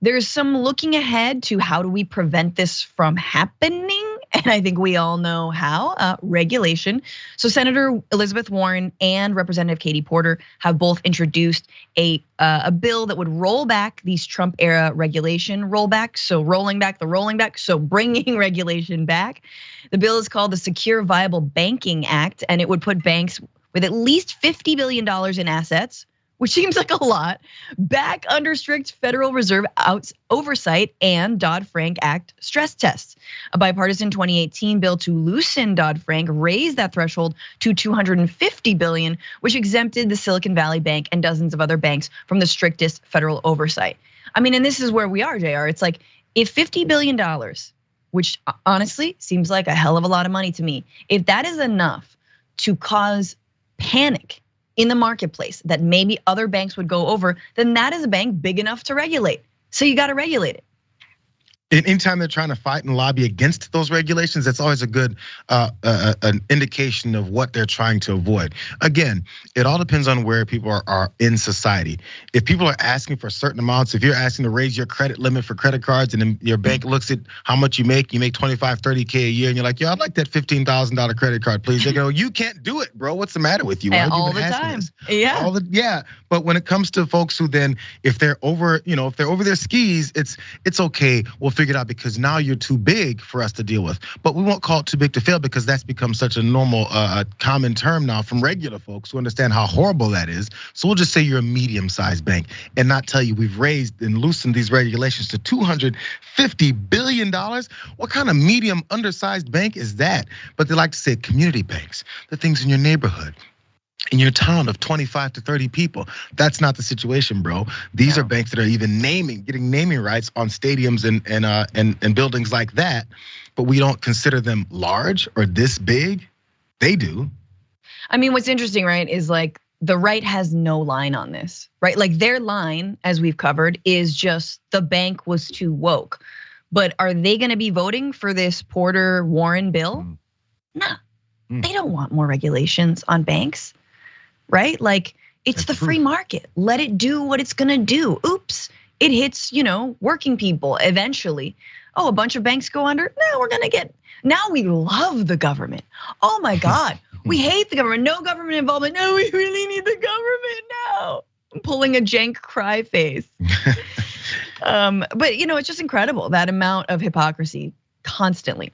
There's some looking ahead to how do we prevent this from happening? And I think we all know how, regulation. So Senator Elizabeth Warren and Representative Katie Porter have both introduced a bill that would roll back these Trump era regulation rollbacks. So rolling back the rolling back, so bringing regulation back. The bill is called the Secure Viable Banking Act, and it would put banks with at least $50 billion in assets, which seems like a lot, back under strict Federal Reserve oversight and Dodd-Frank Act stress tests. A bipartisan 2018 bill to loosen Dodd-Frank raised that threshold to $250 billion, which exempted the Silicon Valley Bank and dozens of other banks from the strictest federal oversight. I mean, and this is where we are, Jayar. It's like, if $50 billion, which honestly seems like a hell of a lot of money to me, if that is enough to cause panic in the marketplace that maybe other banks would go over, then that is a bank big enough to regulate. So you got to regulate it. Anytime they're trying to fight and lobby against those regulations, that's always a good an indication of what they're trying to avoid. Again, it all depends on where people are in society. If people are asking for certain amounts, if you're asking to raise your credit limit for credit cards and then your bank looks at how much you make 25, 30K a year, and you're like, yeah, I'd like that $15,000 credit card, please. They go, you can't do it, bro. What's the matter with you? All the time. Yeah. Yeah. But when it comes to folks who then, if they're over, if they're over their skis, it's okay. We'll figure it out because now you're too big for us to deal with. But we won't call it too big to fail because that's become such a normal, common term now from regular folks who understand how horrible that is. So we'll just say you're a medium-sized bank and not tell you we've raised and loosened these regulations to $250 billion. What kind of medium undersized bank is that? But they like to say community banks, the things in your neighborhood, in your town of 25 to 30 people. That's not the situation, bro. These are banks that are even getting naming rights on stadiums and buildings like that, but we don't consider them large or this big. They do. I mean, what's interesting, right, is like the right has no line on this, right? Like their line, as we've covered, is just the bank was too woke. But are they gonna be voting for this Porter-Warren bill? Nah, they don't want more regulations on banks. Right? Like it's the free market. Let it do what it's gonna do. Oops, it hits, working people eventually. Oh, a bunch of banks go under. Now we love the government. Oh my God, we hate the government. No government involvement. No, we really need the government now. I'm pulling a jank cry face. But it's just incredible, that amount of hypocrisy constantly.